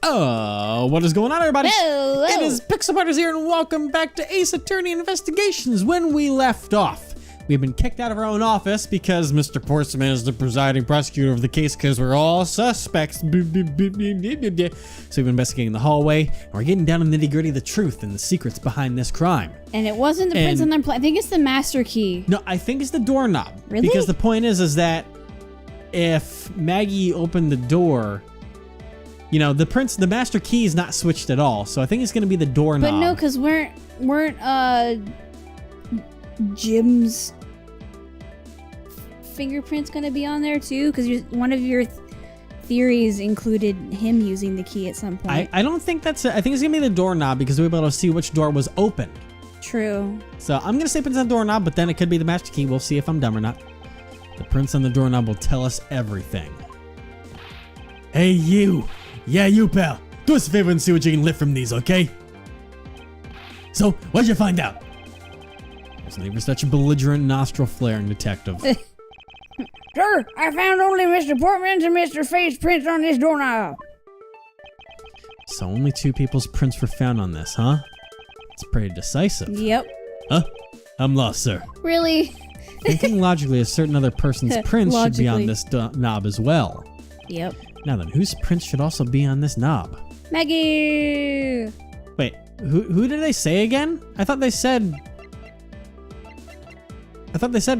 What is going on, everybody? Hello. It is Pixelparters here, and welcome back to Ace Attorney Investigations. When we left off, we've been kicked out of our own office because Mr. Portsman is the presiding prosecutor of the case because we're all suspects. So we've been investigating the hallway, and we're getting down to the nitty-gritty of the truth and the secrets behind this crime. And it wasn't the prince on their I think it's the master key. No, I think it's the doorknob. Really? Because the point is that if Maggie opened the door, you know, the master key is not switched at all, so I think it's going to be the doorknob. But no, because weren't Jim's fingerprints going to be on there too? Because one of your theories included him using the key at some point. I don't think that's it. I think it's going to be the doorknob because we'll be able to see which door was opened. True. So I'm going to say prince on the doorknob, but then it could be the master key. We'll see if I'm dumb or not. The prince on the doorknob will tell us everything. Hey, you. Yeah, you, pal. Do us a favor and see what you can lift from these, okay? So, what'd you find out? There's never such a belligerent, nostril-flaring detective. Sir, I found only Mr. Portman's and Mr. Faye's prints on this doorknob. So only two people's prints were found on this, huh? It's pretty decisive. Yep. Huh? I'm lost, sir. Really? Thinking logically, a certain other person's prints should be on this knob as well. Yep. Now then, whose prints should also be on this knob? Maggie! Wait, who did they say again? I thought they said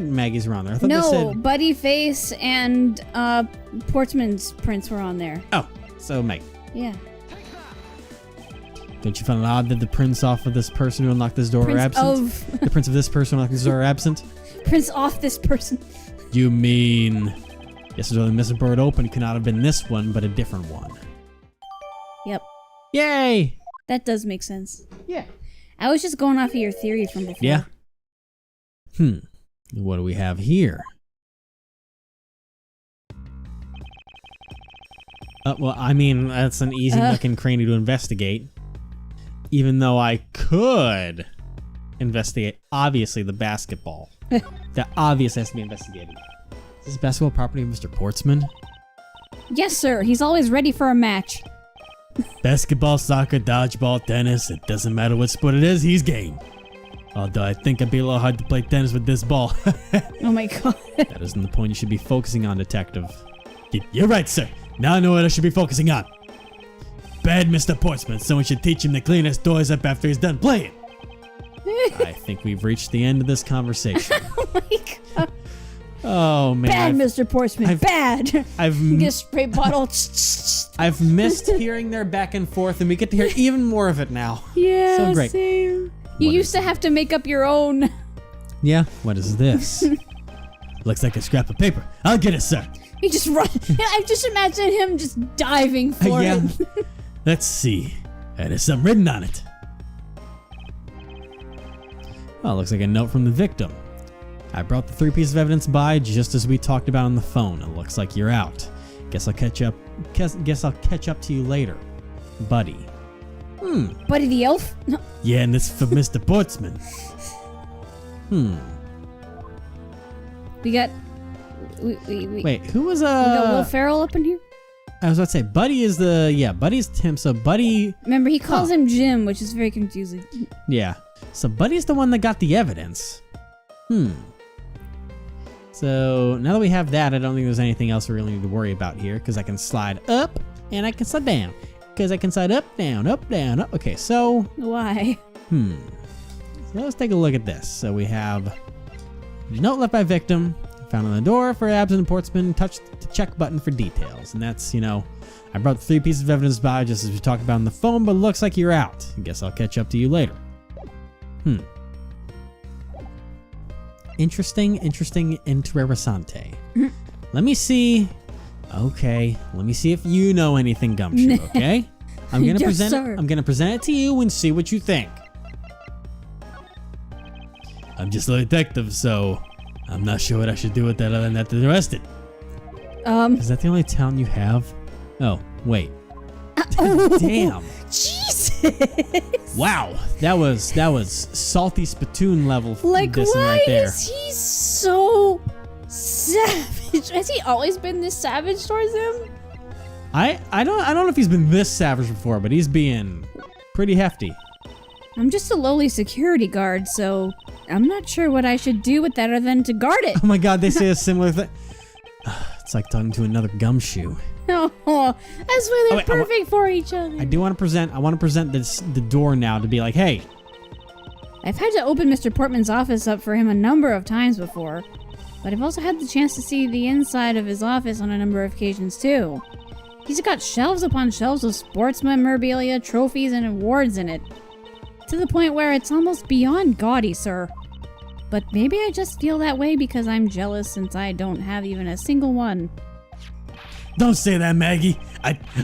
Maggie's were on there. I thought they said Buddy Face and Portsman's prints were on there. Oh, so Maggie. Yeah. Don't you find it odd that the prints off of this person who unlocked this door are absent? The prints of this person who unlocked this door are absent? Prints off this person. You mean... Yes, the missing board open could not have been this one, but a different one. Yep. Yay! That does make sense. Yeah. I was just going off of your theory from before. Yeah. What do we have here? Well, I mean, that's an easy looking cranny to investigate. Even though I could investigate, obviously, the basketball. That obviously has to be investigated. Is this basketball property of Mr. Portsman? Yes, sir. He's always ready for a match. Basketball, soccer, dodgeball, tennis. It doesn't matter what sport it is, he's game. Although I think it'd be a little hard to play tennis with this ball. Oh my god. That isn't the point you should be focusing on, detective. You're right, sir. Now I know what I should be focusing on. Bad Mr. Portsman. Someone should teach him to clean his doors up after he's done playing. I think we've reached the end of this conversation. Oh my god. Oh man. Bad, Mr. Portsman. Bad. You get a spray bottle. I've missed hearing their back and forth, and we get to hear even more of it now. Yeah, so great. Same. You used to have to make up your own. Yeah. What is this? Looks like a scrap of paper. I'll get it, sir. He just run. I just imagine him just diving for it. Let's see. There's something written on it. Well, looks like a note from the victim. I brought the 3 pieces of evidence by just as we talked about on the phone. It looks like you're out. Guess I'll catch up to you later. Buddy. Buddy the elf? No. Yeah, and this is for Mr. Portsman. We got... Wait, who was We got Will Ferrell up in here? I was about to say, Buddy is Buddy's Tim, so Buddy... Remember, he calls him Jim, which is very confusing. Yeah. So Buddy's the one that got the evidence. So now that we have that, I don't think there's anything else we really need to worry about here, because I can slide up and I can slide down. Because I can slide up, down, up, down, up. Okay, so... Why? So let's take a look at this. So we have... Note left by victim. Found on the door for absent Portsman. Touch the check button for details. And that's, you know... I brought the 3 pieces of evidence by just as we talked about on the phone, but it looks like you're out. I guess I'll catch up to you later. Interesting, interessante. Let me see. Okay, let me see if you know anything, Gumshoe, okay? I'm gonna present it to you and see what you think. I'm just a detective, so I'm not sure what I should do with that other than that to arrest it. Is that the only talent you have? Oh, wait. Damn. Jesus. Wow, that was salty spittoon level. Like, why right there. is he so savage? Has he always been this savage towards him? I don't know if he's been this savage before, but he's being pretty hefty. I'm just a lowly security guard, so I'm not sure what I should do with that other than to guard it. Oh my god, they say a similar thing. It's like talking to another gumshoe. Oh, that's why they're perfect for each other. I want to present the door now to be like, hey. I've had to open Mr. Portman's office up for him a number of times before, but I've also had the chance to see the inside of his office on a number of occasions too. He's got shelves upon shelves of sports memorabilia, trophies, and awards in it. To the point where it's almost beyond gaudy, sir. But maybe I just feel that way because I'm jealous since I don't have even a single one. Don't say that, Maggie.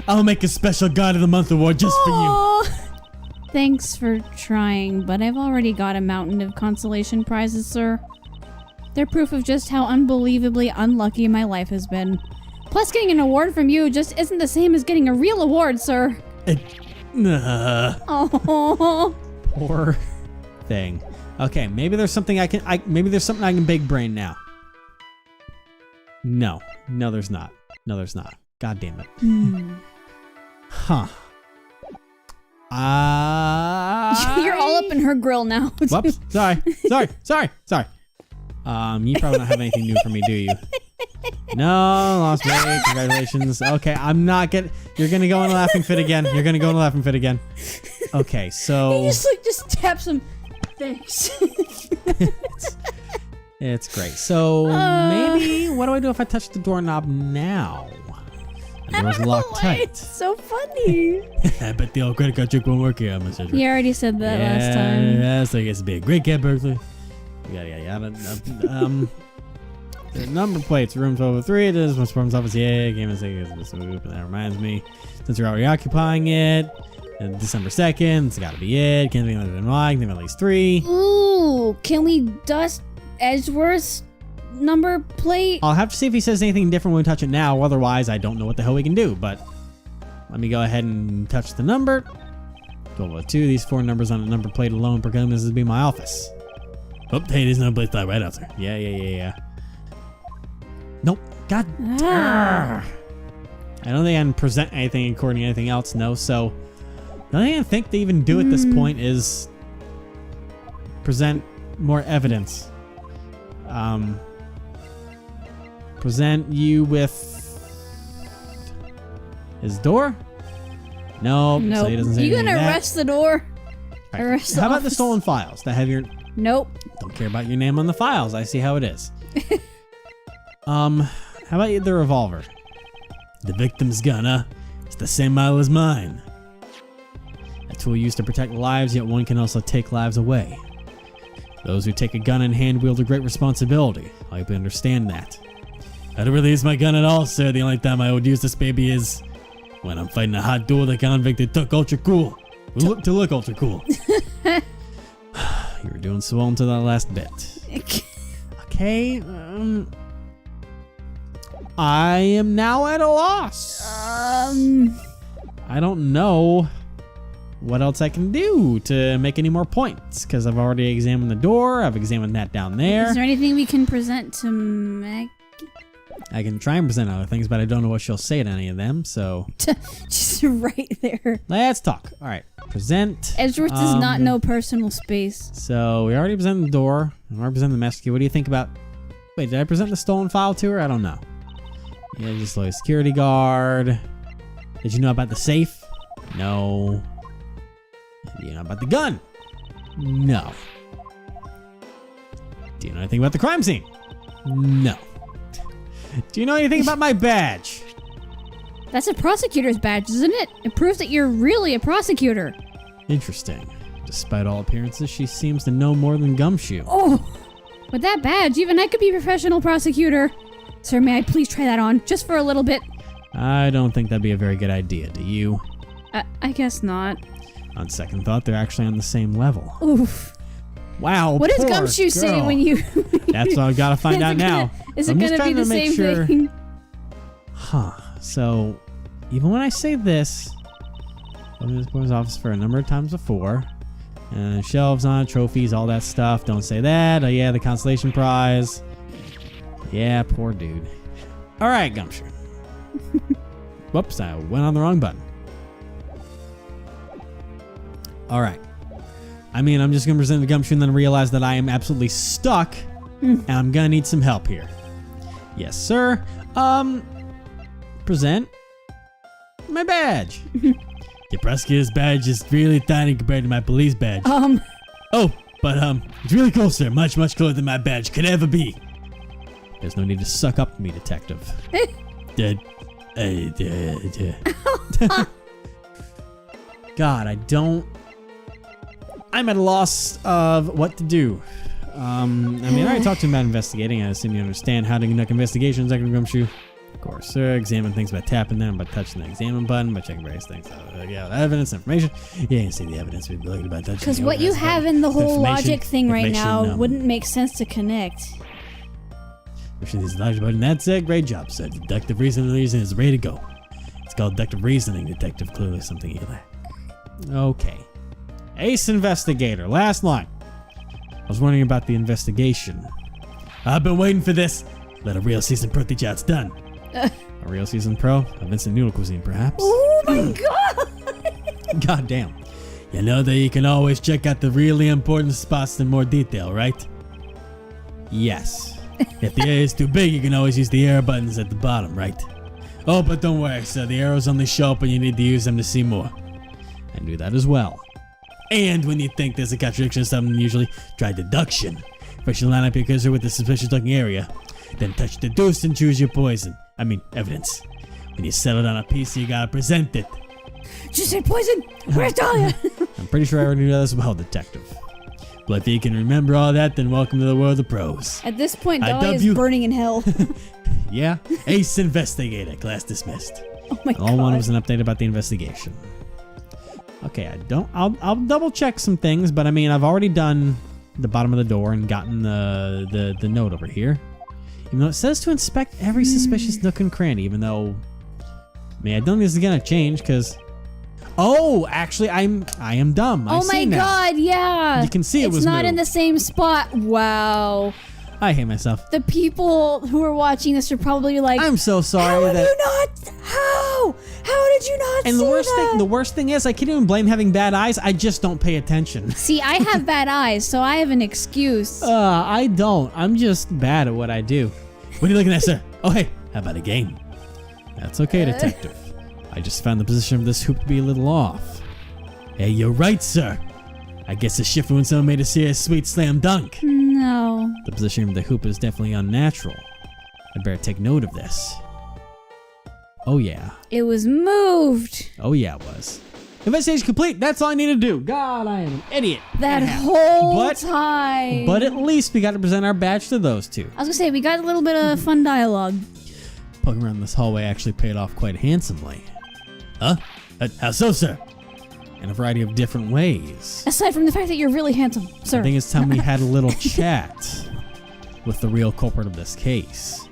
I'll make a special God of the Month award just for you. Thanks for trying, but I've already got a mountain of consolation prizes, sir. They're proof of just how unbelievably unlucky my life has been. Plus, getting an award from you just isn't the same as getting a real award, sir. Oh. Poor thing. Okay, maybe there's something I can big brain now. No, there's not. God damn it. Huh. You're all up in her grill now. Whoops. Sorry. You probably don't have anything new for me, do you? No, lost weight. Congratulations. Okay, you're gonna go in a laughing fit again. Okay, so. He just taps him. Thanks. It's great. So maybe, what do I do if I touch the doorknob now? The door's locked tight. It's so funny. I bet the old credit card trick won't work here, Mr. You already said that last time. Yeah, so I guess it'd be a great cat burglar. Yada. The number plates, room 1203. This is Mr. Portman's office. Yeah, game is that reminds me. Since you're already occupying it, December 2nd, it's gotta be it. Can't think of anything like, think of at least 3. Ooh, can we dust Edgeworth's number plate? I'll have to see if he says anything different when we touch it now. Otherwise, I don't know what the hell we can do. But let me go ahead and touch the number. 1202. These 4 numbers on a number plate alone proclaim this to be my office. Oh, hey, there's no place right out there. Yeah. Nope. God. I don't think I can present anything according to anything else. No. So the only thing I think they even do at this point is present more evidence. Present you with his door? Nope. Nope. So he doesn't say You anything gonna that. arrest the door? Right. Arrest the How about the office? stolen files that have your? Nope. Don't care about your name on the files. I see how it is. How about the revolver? The victim's gun, huh? It's the same model as mine. A tool used to protect lives, yet one can also take lives away. Those who take a gun in hand wield a great responsibility. I hope you understand that. I don't really use my gun at all, sir. The only time I would use this baby is when I'm fighting a hot duel the convict that took ultra cool. To look ultra cool. You were doing so well until that last bit. Okay, I am now at a loss. I don't know what else I can do to make any more points, because I've already examined the door. I've examined that down there. Is there anything we can present to Meg? I can try and present other things, but I don't know what she'll say to any of them, so. Just right there. Let's talk. All right, present. Edgeworth does not know personal space. So we already presented the door. We already presented the master key. What do you think about? Wait, did I present the stolen file to her? I don't know. Yeah, just like a security guard. Did you know about the safe? No. Do you know about the gun? No. Do you know anything about the crime scene? No. Do you know anything about my badge? That's a prosecutor's badge, isn't it? It proves that you're really a prosecutor. Interesting. Despite all appearances, she seems to know more than Gumshoe. Oh, with that badge, even I could be a professional prosecutor. Sir, may I please try that on, just for a little bit? I don't think that'd be a very good idea, do you? I guess not. On second thought, they're actually on the same level. Oof. Wow, What does poor Gumshoe say girl. when you... That's what I've got to find out now. Is it I'm going just to be trying the make same sure. thing? Huh. So, even when I say this, I've been in this boy's office for a number of times before. Shelves on, trophies, all that stuff. Don't say that. Oh yeah, the consolation prize. Yeah, poor dude. All right, Gumshoe. Whoops, I went on the wrong button. All right. I mean, I'm just going to present the gumshoe and then realize that I am absolutely stuck and I'm going to need some help here. Yes, sir. Present my badge. Your prosecutor's badge is really tiny compared to my police badge. Oh, but it's really cool, sir. Much, much cooler than my badge could ever be. There's no need to suck up to me, detective. God, I'm at a loss of what to do. I mean, I already talked to him about investigating. I assume you understand how to conduct investigations, Detective Gumshoe. Of course, sir. Examine things by tapping them, by touching the examine button, by checking various things. Evidence, information. Yeah, you can see the evidence we'd be looking about touching. Because what you have in the whole logic thing right now wouldn't make sense to connect. That's it. Great job, sir. Deductive reasoning is ready to go. It's called deductive reasoning, detective. Clearly something you lack. Okay. Ace investigator. Last line. I was wondering about the investigation. I've been waiting for this. Let a real seasoned pro teach how it's done. A real seasoned pro of instant noodle cuisine, perhaps? Oh my god! God damn. You know that you can always check out the really important spots in more detail, right? Yes. If the area is too big, you can always use the arrow buttons at the bottom, right? Oh, but don't worry, sir. The arrows only show up when you need to use them to see more. I knew that as well. And when you think there's a contradiction of something, usually try deduction. First you line up your cursor with the suspicious looking area. Then touch the deuce and choose your poison. I mean, evidence. When you settle on a piece, you gotta present it. Did you say poison? Where's Dahlia? I'm pretty sure I already knew that as well, detective. But if you can remember all that, then welcome to the world of pros. At this point, Dahlia is burning in hell. Yeah? Ace investigator. Class dismissed. Oh my god. All I wanted was an update about the investigation. Okay, I'll double check some things, but I mean, I've already done the bottom of the door and gotten the note over here. Even though it says to inspect every suspicious nook and cranny, even though, I mean, I don't think this is gonna change because. Oh, actually, I am dumb. Oh my god, yeah. You can see it was It's not moved. in the same spot. Wow. I hate myself. The people who are watching this are probably like, I'm so sorry how that. did you not? How did you not And see the worst thing is, I can't even blame having bad eyes. I just don't pay attention. See, I have bad eyes, so I have an excuse. I don't. I'm just bad at what I do. What are you looking at, sir? Oh, hey, how about a game? That's okay, detective. I just found the position of this hoop to be a little off. Hey, you're right, sir. I guess it's shifted when someone made a serious sweet slam dunk. No. The position of the hoop is definitely unnatural. I better take note of this. Oh, yeah. It was moved. Oh, yeah, it was. Investigation complete. That's all I need to do. God, I am an idiot. That whole time. But at least we got to present our badge to those two. I was gonna say, we got a little bit of fun dialogue. Poking around this hallway actually paid off quite handsomely. Huh? How so, sir? In a variety of different ways. Aside from the fact that you're really handsome, sir. I think it's time we had a little chat with the real culprit of this case.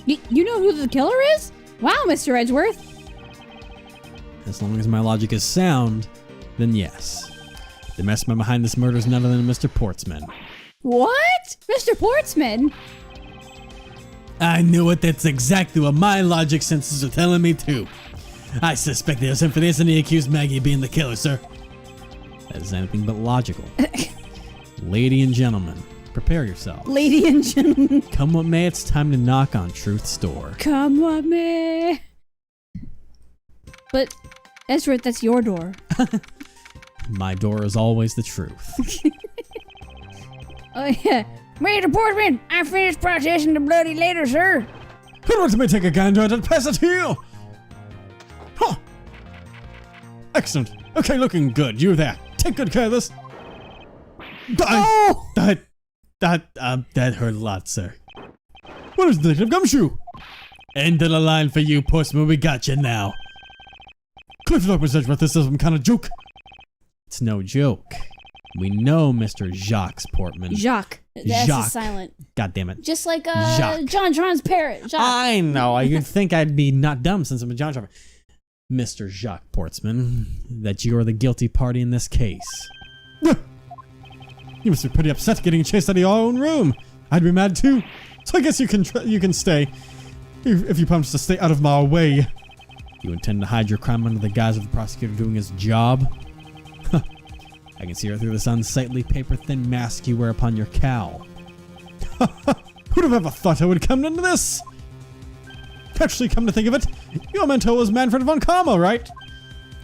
You know who the killer is? Wow, Mr. Edgeworth. As long as my logic is sound, then yes. The mastermind behind this murder is none other than Mr. Portsman. What? Mr. Portsman? I knew it. That's exactly what my logic senses are telling me too. I suspect there's him for this and he accused Maggie of being the killer, sir. That is anything but logical. Lady and gentlemen, prepare yourselves. Lady and gentlemen. Come what may, it's time to knock on Truth's door. Come what may. But, Edgeworth, that's your door. My door is always the truth. Oh yeah. Mr. Portman, I finished processing the bloody letter, sir. Who wants me to take a gander at it? Pass it to you. Huh. Excellent. Okay, looking good. You there. Take good care of this. Oh! That hurt a lot, sir. What is Detective Gumshoe? End of the line for you, Portsman. We got you now. Cliff Lock was Edgeworth. This is some kind of joke. It's no joke. We know Mr. Jacques Portman. Jacques. That's Jacques. a silent. God damn it. Just like Jacques. John Tron's parrot. Jacques. I know. You'd think I'd be not dumb since I'm a John Tron. Mr. Jacques Portsman, that you are the guilty party in this case. You must be pretty upset getting chased out of your own room. I'd be mad too. So I guess you can stay. If you promise to stay out of my way. You intend to hide your crime under the guise of the prosecutor doing his job? I can see right through this unsightly paper-thin mask you wear upon your cowl. Who'd have ever thought I would come into this? Actually, come to think of it, your mentor was Manfred von Karma, right?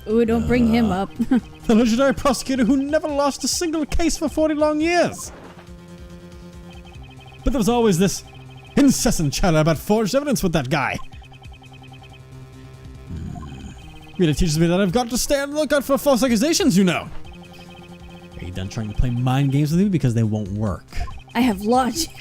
Ooh, don't bring him up. The legendary prosecutor who never lost a single case for 40 long years. But there was always this incessant chatter about forged evidence with that guy. Really teaches me that I've got to stay on the lookout for false accusations, you know. Are you done trying to play mind games with me because they won't work? I have logic.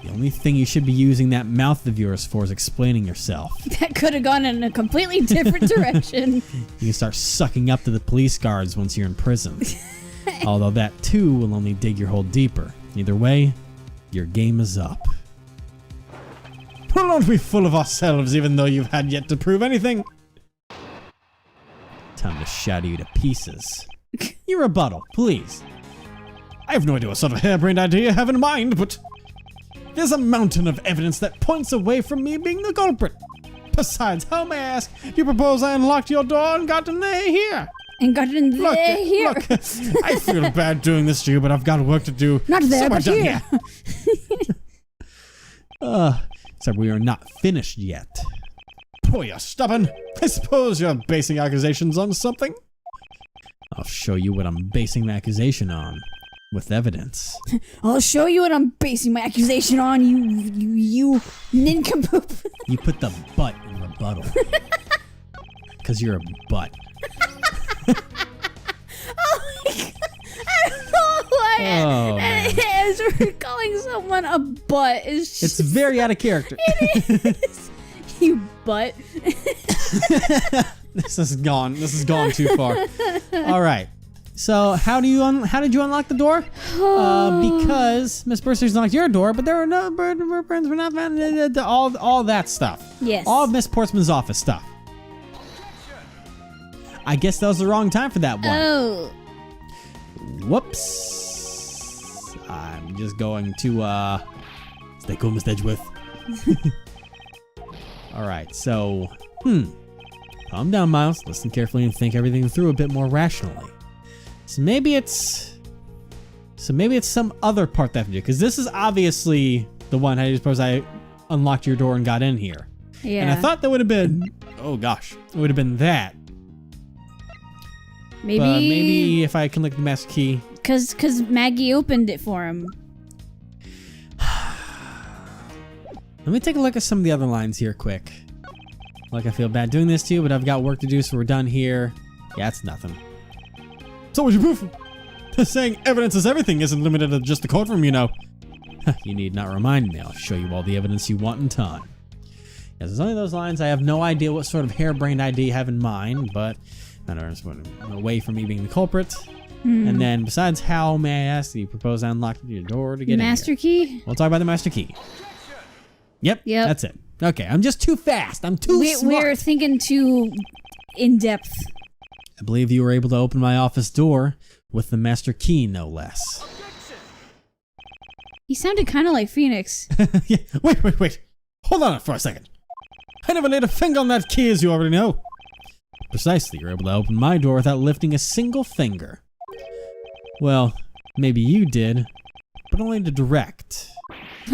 The only thing you should be using that mouth of yours for is explaining yourself. That could have gone in a completely different direction. You can start sucking up to the police guards once you're in prison. Although that too will only dig your hole deeper. Either way, your game is up. Well, don't be full of ourselves even though you've had yet to prove anything. Time to shatter you to pieces. Your rebuttal, please. I have no idea what sort of harebrained idea you have in mind, but there's a mountain of evidence that points away from me being the culprit. Besides, how may I ask, you propose I unlocked your door and got in there here? And got in there here. Look, I feel bad doing this to you, but I've got work to do. Not there, but here. Except we are not finished yet. Boy, you're stubborn. I suppose you're basing accusations on something? I'll show you what I'm basing my accusation on. With evidence. I'll show you what I'm basing my accusation on, you nincompoop. You put the butt in rebuttal. Because you're a butt. Oh my god. I don't know why. Oh, man. As we're calling someone a butt is just... It's very out of character. It is. You butt. This has gone too far. All right. So how did you unlock the door? Because Miss Burster's unlocked your door, but there were no birds were not found. All that stuff. Yes. All of Miss Portsman's office stuff. I guess that was the wrong time for that one. Oh. Whoops. I'm just going to stay cool, Miss Edgeworth. All right. So calm down, Miles. Listen carefully and think everything through a bit more rationally. So maybe it's some other part that I have to do, because this is obviously the one I suppose I unlocked your door and got in here. Yeah. And I thought that would have been, oh gosh, it would have been that. Maybe. But maybe if I can lick the master key. Cause Maggie opened it for him. Let me take a look at some of the other lines here quick. Like I feel bad doing this to you, but I've got work to do, so we're done here. Yeah, it's nothing. So what's your proof? Saying evidence is everything isn't limited to just the courtroom, you know. You need not remind me. I'll show you all the evidence you want in time. Yes, there's only those lines. I have no idea what sort of harebrained idea you have in mind, but I don't know, away from me being the culprit. And then besides, how may I ask that you propose I unlock your door to get in here? Master key? We'll talk about the master key. Yep, that's it. Okay, I'm just too fast. I'm too smart. We're thinking too in depth. I believe you were able to open my office door with the master key, no less. He sounded kind of like Phoenix. Yeah. Wait. Hold on for a second. I never laid a finger on that key, as you already know. Precisely, you're able to open my door without lifting a single finger. Well, maybe you did, but only to direct.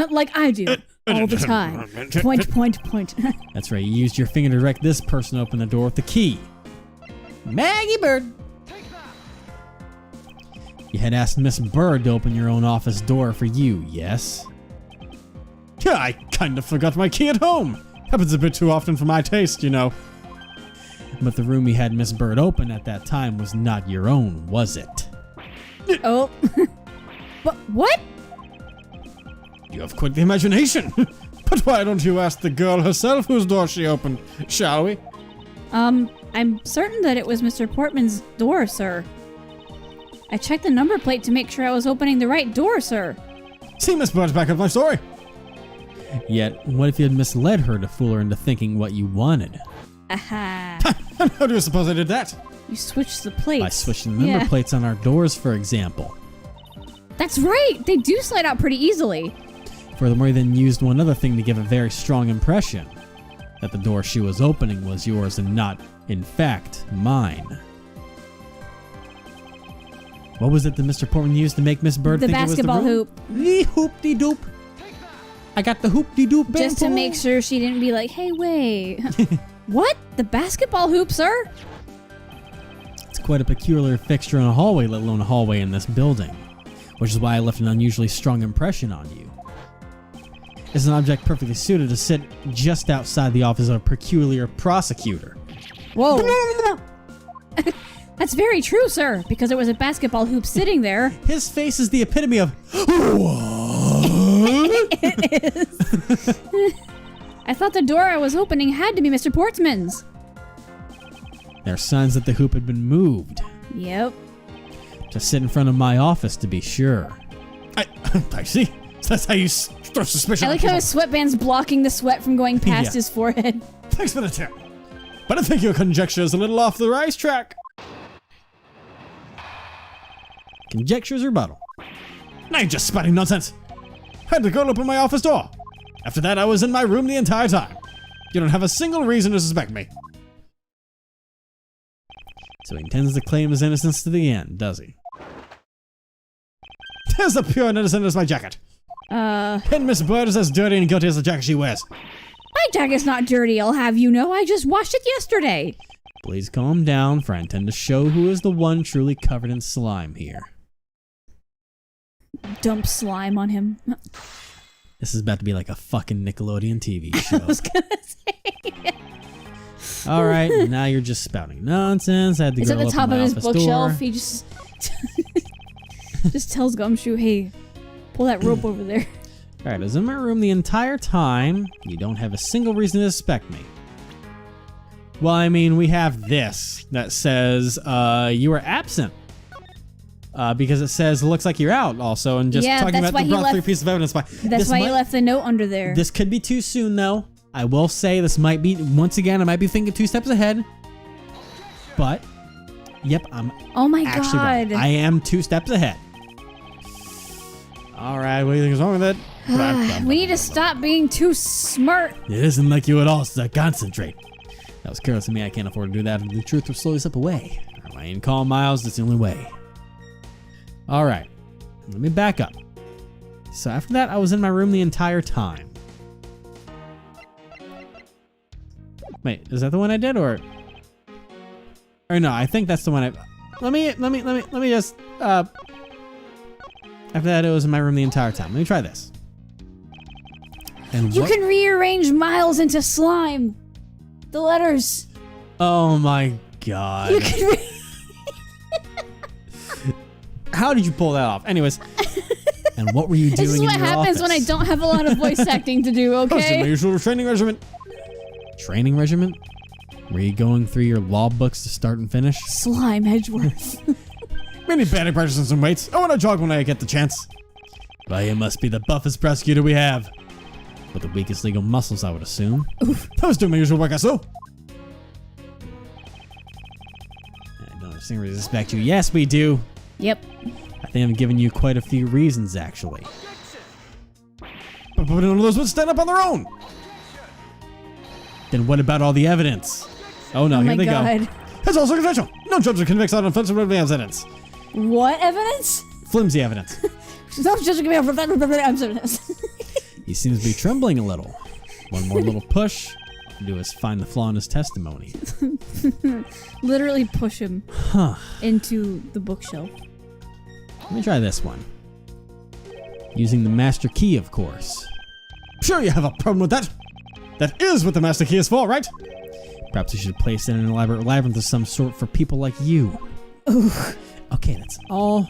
Like I do, all the time. Point. That's right, you used your finger to direct this person to open the door with the key. Maggie Bird! You had asked Miss Bird to open your own office door for you, yes? Yeah, I kinda forgot my key at home. Happens a bit too often for my taste, you know. But the room you had Miss Bird open at that time was not your own, was it? Oh. But what? You have quite the imagination. But why don't you ask the girl herself whose door she opened, shall we? I'm certain that it was Mr. Portman's door, sir. I checked the number plate to make sure I was opening the right door, sir. See, Miss Bird's back of my story. Yet, what if you had misled her to fool her into thinking what you wanted? Aha. And how do you suppose I did that? You switched the plates. By switching the number plates on our doors, for example. That's right! They do slide out pretty easily. Furthermore, you then used one other thing to give a very strong impression. that the door she was opening was yours and not, in fact, mine. What was it that Mr. Portman used to make Miss Bird The think it was the basketball room? hoop. The hoop-de-doop. I got the hoop-de-doop. Just to make sure she didn't be like, hey, wait. What? The basketball hoop, sir? It's quite a peculiar fixture in a hallway, let alone a hallway in this building, which is why I left an unusually strong impression on you. It's an object perfectly suited to sit just outside the office of a peculiar prosecutor. Whoa. That's very true, sir, because there was a basketball hoop sitting there. His face is the epitome of what? It is. I thought the door I was opening had to be Mr. Portsman's. There are signs that the hoop had been moved. Yep. To sit in front of my office, to be sure. I see. So that's how you throw suspicion. I like how his sweatband's blocking the sweat from going past his forehead. Thanks for the tip. But I think your conjecture is a little off the racetrack. Conjecture's rebuttal. Now you're just spouting nonsense. I had to go open my office door. After that, I was in my room the entire time. You don't have a single reason to suspect me. So he intends to claim his innocence to the end, does he? There's the pure innocent as my jacket. And Miss Bird is as dirty and guilty as the jacket she wears. My jacket's not dirty, I'll have you know. I just washed it yesterday. Please calm down, for I intend to show who is the one truly covered in slime here. Dump slime on him. This is about to be like a fucking Nickelodeon TV show. I was gonna say. Alright, now you're just spouting nonsense. I had to It's go at the open top my of his office bookshelf. door. He just just tells Gumshoe, hey, pull that rope over there. Alright, I was in my room the entire time. You don't have a single reason to suspect me. Well, I mean, we have this that says you were absent. Because it says it looks like you're out also, and just Yeah, talking that's about why the he brought left- 3 pieces of evidence. That's why he left the note under there. This could be too soon, though. I will say this might be, once again, I might be thinking 2 steps ahead. But, yep, I'm Oh my actually god. right. I am 2 steps ahead. Alright, what do you think is wrong with it? We need to stop being too smart. It isn't like you at all, so concentrate. That was careless of me, I can't afford to do that, and the truth will slowly slip away. Am I in calm, Miles? That's the only way. Alright, let me back up. So after that, I was in my room the entire time. Wait, is that the one I did, or no? I think that's the one I. Let me just. After that, it was in my room the entire time. Let me try this. And You what? can rearrange Miles into slime. The letters. Oh my god! You can How did you pull that off? Anyways, and what were you doing This is in what your happens when I office? don't have a lot of voice acting to do, I was in my okay? usual training regimen. Training regimen? Were you going through your law books to start and finish? Slime Edgeworth. Many batting practice and some weights. I want to jog when I get the chance. Well, you must be the buffest prosecutor we have. With the weakest legal muscles, I would assume. Oof. I was doing my usual work, I saw. I don't understand where to suspect you. Yes, we do. Yep. I think I've given you quite a few reasons, actually. But none of those would stand up on their own. Then what about all the evidence? Oh no, Oh here my they god. go. It's all circumstantial. No judge will convict on offensive evidence. What evidence? Flimsy evidence. Stop judging me on evidence. He seems to be trembling a little. One more little push. Do is find the flaw in his testimony. Literally push him Huh. into the bookshelf. Let me try this one. Using the master key, of course. Sure you have a problem with that. That is what the master key is for, right? Perhaps you should place it in an elaborate labyrinth of some sort for people like you. Ooh. Okay, that's all.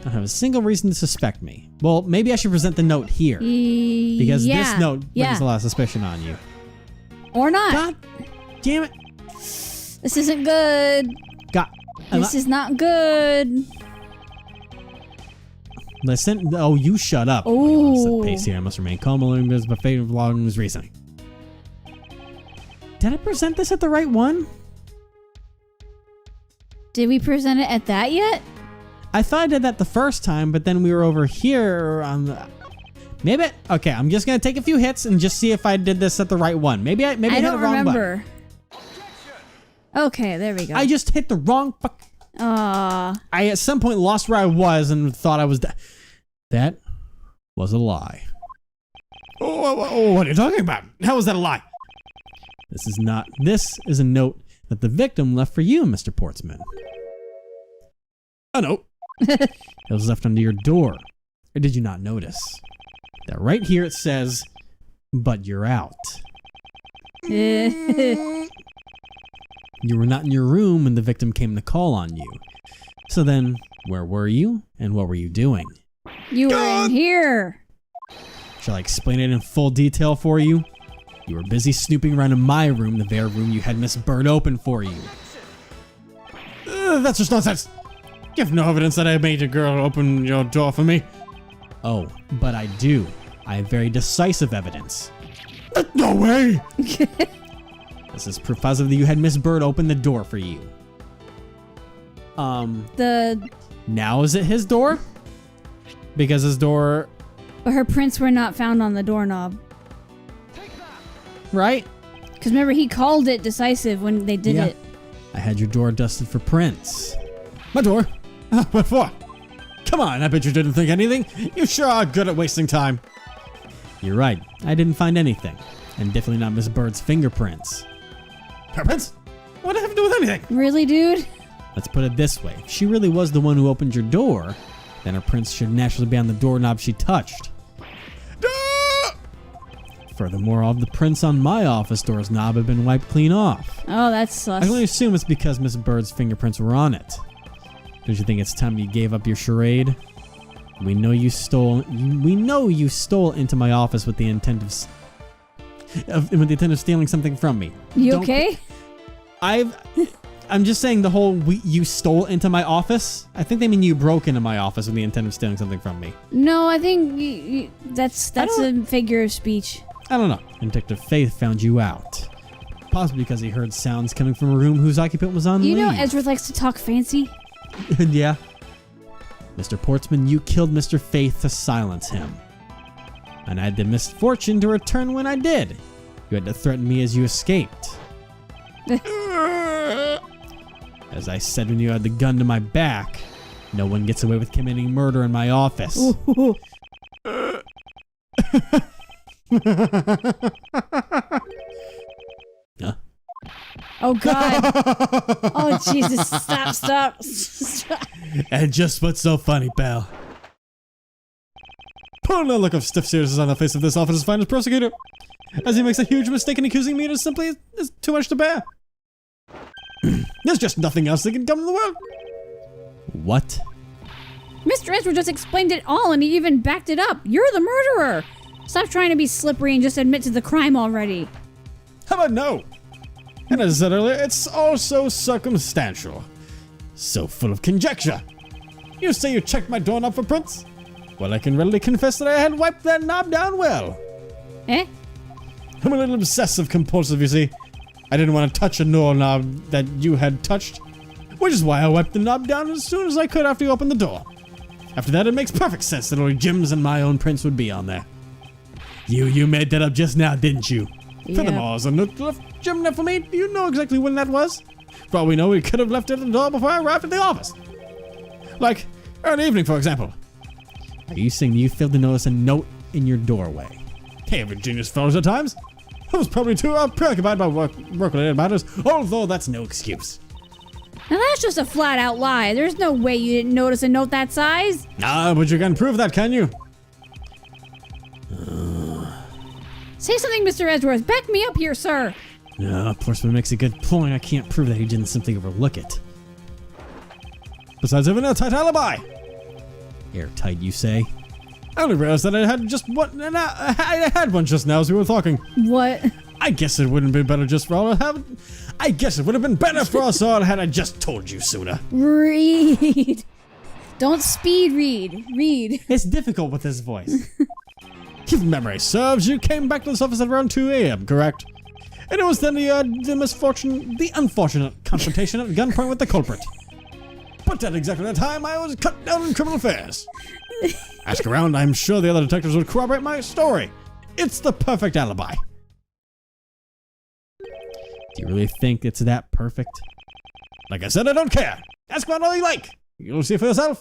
Don't have a single reason to suspect me. Well, maybe I should present the note here. Because this note brings a lot of suspicion on you. Or not. God damn it. This isn't good. God. This is not good. Listen. Oh, you shut up. Oh. Pace here. I must remain calm along this, but favorite along his reasoning. Did I present this at the right one? Did we present it at that yet? I thought I did that the first time, but then we were over here on the... Maybe. Okay, I'm just gonna take a few hits and just see if I did this at the right one. Maybe I hit the don't wrong remember. button. Okay, there we go. I just hit the wrong. I at some point lost where I was and thought I was. That was a lie. Oh, what are you talking about? How was that a lie? This is not. This is a note that the victim left for you, Mr. Portsman. Oh no. It was left under your door. Or did you not notice? That right here it says, "But you're out." You were not in your room when the victim came to call on you. So then, where were you and what were you doing? You were in here. Shall I explain it in full detail for you? You were busy snooping around in my room, the very room you had Miss Bird open for you. That's just nonsense. You have no evidence that I made a girl open your door for me. Oh, but I do. I have very decisive evidence. No way! This is proof positive that you had Miss Bird open the door for you. Now is it his door? Because his door... But her prints were not found on the doorknob. Right? Because remember, he called it decisive when they did it. I had your door dusted for prints. My door? What for? Come on, I bet you didn't think anything. You sure are good at wasting time. You're right. I didn't find anything. And definitely not Miss Bird's fingerprints. Her prints? What does it have to do with anything? Really, dude? Let's put it this way. If she really was the one who opened your door, then her prints should naturally be on the doorknob she touched. Furthermore, all of the prints on my office door's knob have been wiped clean off. Oh, that's sus. I can only assume it's because Miss Bird's fingerprints were on it. Don't you think it's time you gave up your charade? We know you stole into my office with the intent of stealing something from me. You okay? I'm just saying the whole you stole into my office. I think they mean you broke into my office with the intent of stealing something from me. No, I think that's a figure of speech. I don't know. Detective Faith found you out. Possibly because he heard sounds coming from a room whose occupant was on leave. You know Edgeworth likes to talk fancy. Yeah. Mr. Portsman, you killed Mr. Faith to silence him. And I had the misfortune to return when I did. You had to threaten me as you escaped. As I said when you had the gun to my back, no one gets away with committing murder in my office. Huh? Oh God! Oh Jesus! Stop! And just what's so funny, pal? Put a look of stiff seriousness on the face of this officer's finest prosecutor, as he makes a huge mistake in accusing me. It simply is too much to bear. There's just nothing else that can come in the world. What? Mr. Edgeworth just explained it all, and he even backed it up. You're the murderer. Stop trying to be slippery and just admit to the crime already. How about no? And as I said earlier, it's all so circumstantial. So full of conjecture. You say you checked my doorknob for prints? Well, I can readily confess that I had wiped that knob down well. Eh? I'm a little obsessive compulsive, you see. I didn't want to touch a doorknob that you had touched, which is why I wiped the knob down as soon as I could after you opened the door. After that, it makes perfect sense that only Jim's and my own prints would be on there. You made that up just now, didn't you? Yeah. Furthermore, as a note left Jim left for me, do you know exactly when that was? For all we know, we could have left it at the door before I arrived at the office. Like, early evening, for example. Are you saying you failed to notice a note in your doorway? Hey, every genius fellows at times. I was probably too preoccupied by work-related matters, although that's no excuse. Now that's just a flat-out lie. There's no way you didn't notice a note that size. Ah, but you can prove that, can you? Say something, Mr. Edgeworth. Back me up here, sir. No, Portsman makes a good point. I can't prove that he didn't simply overlook it. Besides having a tight alibi. Airtight, you say? I only realized that I had just one, and I had one just now as we were talking. What? I guess it wouldn't be better just for all to have. I guess it would have been better for us all had I just told you sooner. Read. Don't speed read. Read. It's difficult with this voice. If memory serves, you came back to this office at around 2 a.m., correct? And it was then the unfortunate confrontation at gunpoint with the culprit. but at exactly the time I was cut down in criminal affairs. Ask around, I'm sure the other detectives would corroborate my story. It's the perfect alibi. Do you really think it's that perfect? Like I said, I don't care. Ask around all you like. You'll see for yourself.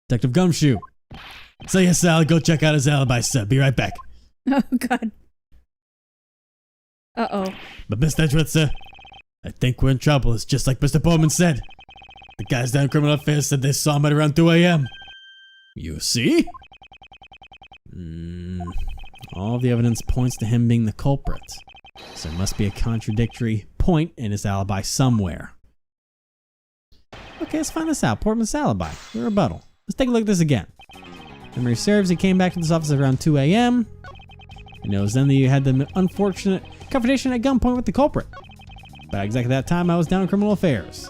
Detective Gumshoe. So yes, I'll go check out his alibi, sir. Be right back. Oh, God. Uh-oh. But Mr. Edgeworth, sir, I think we're in trouble. It's just like Mr. Bowman said. The guys down in criminal affairs said they saw him at around 2 a.m. You see? All the evidence points to him being the culprit. So there must be a contradictory point in his alibi somewhere. Okay, let's find this out. Portman's alibi. The rebuttal. Let's take a look at this again. Memory serves, he came back to this office at around 2 a.m. And it was then that you had the unfortunate confrontation at gunpoint with the culprit. But at exactly that time, I was down in criminal affairs.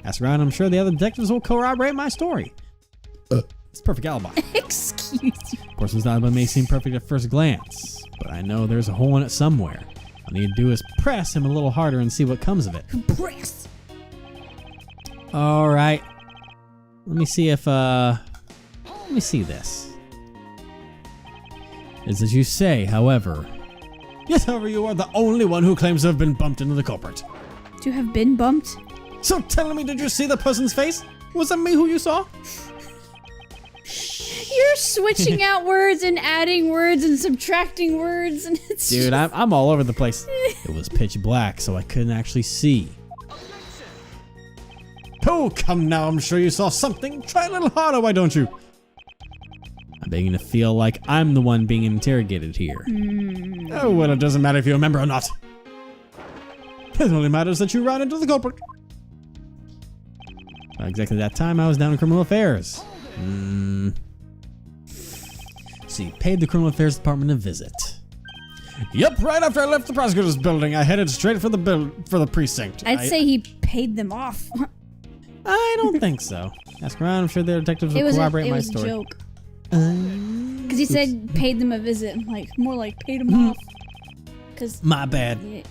Ask around, I'm sure the other detectives will corroborate my story. It's a perfect alibi. Excuse me. Portsman's alibi may seem perfect at first glance, but I know there's a hole in it somewhere. All I need to do is press him a little harder and see what comes of it. Press. All right. Let me see if, let me see this. It's as you say, however. Yes, however, you are the only one who claims to have been bumped into the culprit. To have been bumped? So tell me, did you see the person's face? Was it me who you saw? You're switching out words and adding words and subtracting words, and it's Dude, just... I'm all over the place. It was pitch black, so I couldn't actually see. Oh, come now, I'm sure you saw something. Try a little harder, why don't you? I'm beginning to feel like I'm the one being interrogated here. Oh, well, it doesn't matter if you remember or not. It only matters that you ran into the culprit. At exactly that time, I was down in criminal affairs. So you paid the criminal affairs department a visit. Yep, right after I left the prosecutor's building, I headed straight for the precinct. I'd say he paid them off. I don't think so. Ask around, I'm sure their detectives will corroborate my story. It was a joke. Because he said paid them a visit, like more like paid them off. Cause my bad.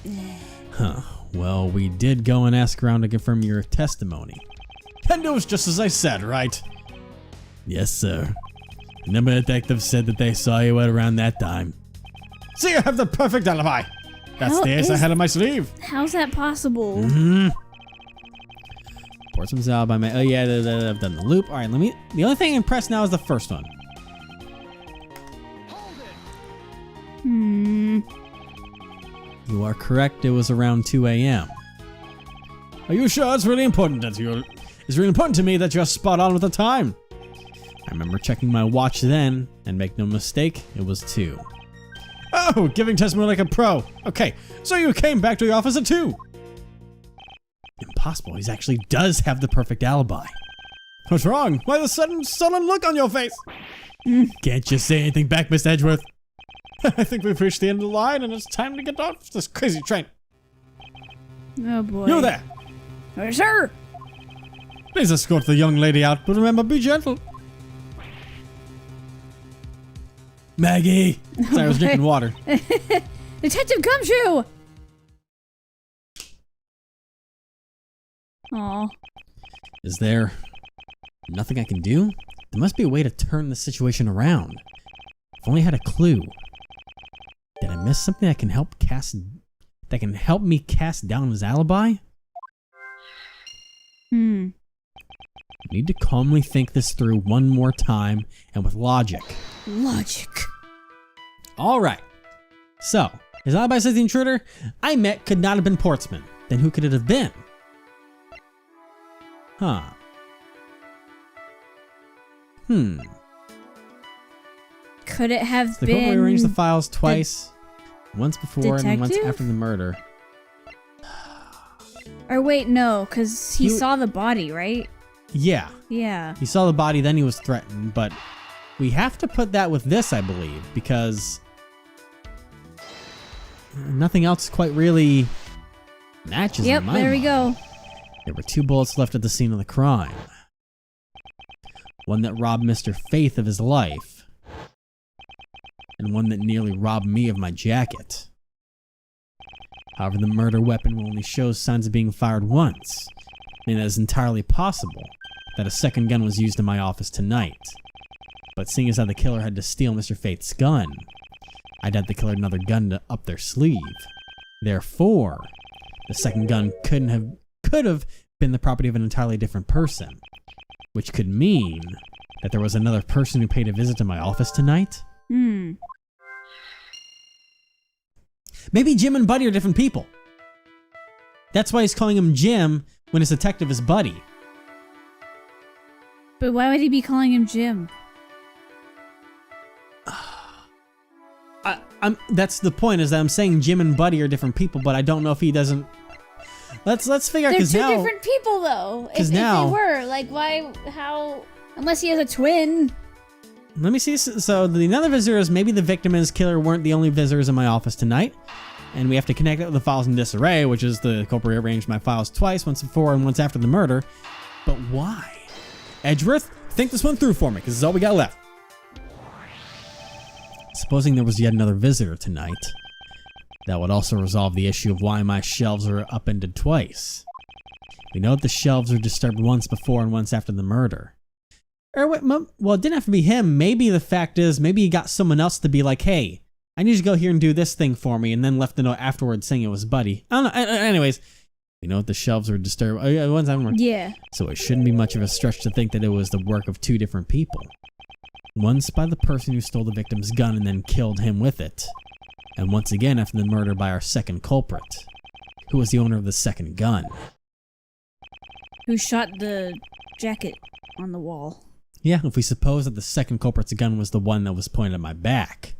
Huh. Well, we did go and ask around to confirm your testimony. And it was just as I said, right? Yes, sir. The number of detectives said that they saw you at around that time. See, I have the perfect alibi. That's the ace I had on my sleeve. How's that possible? Portsman's alibi. Oh yeah, I've done the loop. All right, the only thing I'm impressed now is the first one. You are correct. It was around 2 a.m. Are you sure it's really important that it's really important to me that you're spot on with the time? I remember checking my watch then, and make no mistake, it was 2. Oh, giving testimony like a pro. Okay, so you came back to the office at 2. Impossible. He actually does have the perfect alibi. What's wrong? Why the sudden sullen look on your face? Can't you say anything back, Mr. Edgeworth? I think we've reached the end of the line and it's time to get off this crazy train. Oh boy. You there. Yes, sir. Please escort the young lady out, but remember, be gentle. Maggie! Sorry, I was drinking water. Detective Gumshoe! Aw. Is there nothing I can do? There must be a way to turn the situation around. If only I had a clue. Did I miss something that can help me cast down his alibi? I need to calmly think this through one more time and with logic. Logic. All right. So, his alibi says the intruder I met could not have been Portsman. Then who could it have been? Huh. Could it have The been... court rearranged the files twice. Once before and once detective? after the murder. Or wait, no, because he saw the body, right? Yeah. Yeah. He saw the body, then he was threatened, but we have to put that with this, I believe, because nothing else quite really matches in my there we mind. go. There were 2 bullets left at the scene of the crime. One that robbed Mr. Faith of his life, and one that nearly robbed me of my jacket. However, the murder weapon only shows signs of being fired once. I mean, it is entirely possible that a second gun was used in my office tonight. But seeing as how the killer had to steal Mr. Faith's gun, I doubt the killer had another gun up their sleeve. Therefore, the second gun could have been the property of an entirely different person, which could mean that there was another person who paid a visit to my office tonight. Maybe Jim and Buddy are different people. That's why he's calling him Jim when his detective is Buddy. But why would he be calling him Jim? That's the point, is that I'm saying Jim and Buddy are different people, but I don't know if he doesn't. Let's figure out, They're because two now different people, though. If now they were, like, why? How? Unless he has a twin. let me see. So the other visitors, maybe the victim and his killer weren't the only visitors in my office tonight, and we have to connect it with the files in disarray, which is the culprit arranged my files twice, once before and once after the murder. But why? Edgeworth, think this one through for me, because this is all we got left. Supposing there was yet another visitor tonight, that would also resolve the issue of why my shelves were upended twice. We know that the shelves were disturbed once before and once after the murder. Or wait, well, it didn't have to be him. Maybe the fact is, maybe he got someone else to be like, hey, I need you to go here and do this thing for me, and then left a note afterwards saying it was Buddy. I don't know. Anyways, we know that the shelves were disturbed. Yeah. So it shouldn't be much of a stretch to think that it was the work of two different people. Once by the person who stole the victim's gun and then killed him with it. And once again after the murder by our second culprit, who was the owner of the second gun. Who shot the jacket on the wall. Yeah, if we suppose that the second culprit's gun was the one that was pointed at my back.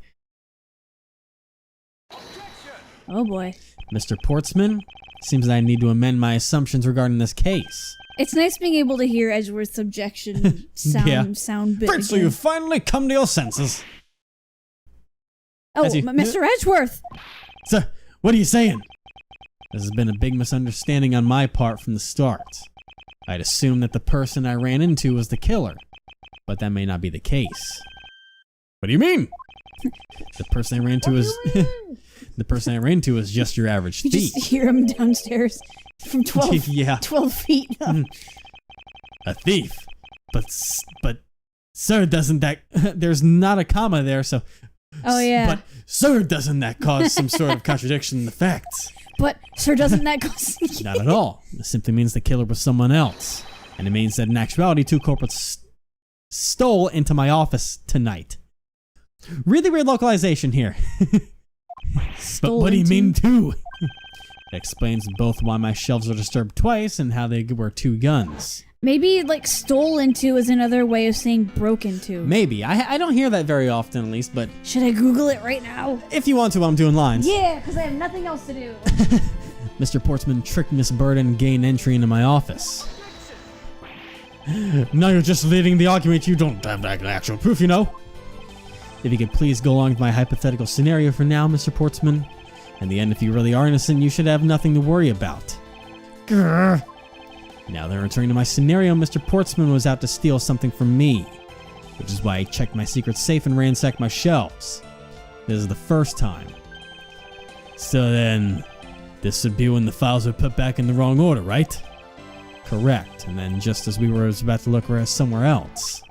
Oh boy. Mr. Portsman, seems that I need to amend my assumptions regarding this case. It's nice being able to hear Edgeworth's objection sound bit. Great, so you've finally come to your senses. Oh, Mr. Edgeworth! Sir, what are you saying? This has been a big misunderstanding on my part from the start. I'd assumed that the person I ran into was the killer, but that may not be the case. What do you mean? The person I ran into is the person I ran into is just your average thief. You just hear him downstairs from 12, yeah. 12 feet up. A thief, but sir, doesn't that there's not a comma there, so. Oh yeah. But sir, doesn't that cause some sort of contradiction in the facts? But sir, doesn't that cause? Not at all. It simply means the killer was someone else, and it means that in actuality, two culprits stole into my office tonight. Really weird localization here. But what do you mean too? It explains both why my shelves were disturbed twice and how they were two guns. Maybe like stole into is another way of saying broke into. Maybe. I don't hear that very often, at least, but should I Google it right now? if you want to, I'm doing lines. Yeah, because I have nothing else to do. Mr. Portsman tricked Miss Bird and gained entry into my office. Now you're just leading the argument. You don't have actual proof, you know. If you could please go along with my hypothetical scenario for now, Mr. Portsman. In the end, if you really are innocent, you should have nothing to worry about. Grr. Now then, returning to my scenario, Mr. Portsman was out to steal something from me, which is why I checked my secret safe and ransacked my shelves. This is the first time. So then, this would be when the files were put back in the wrong order, right? Correct. And then just as we were about to look somewhere else,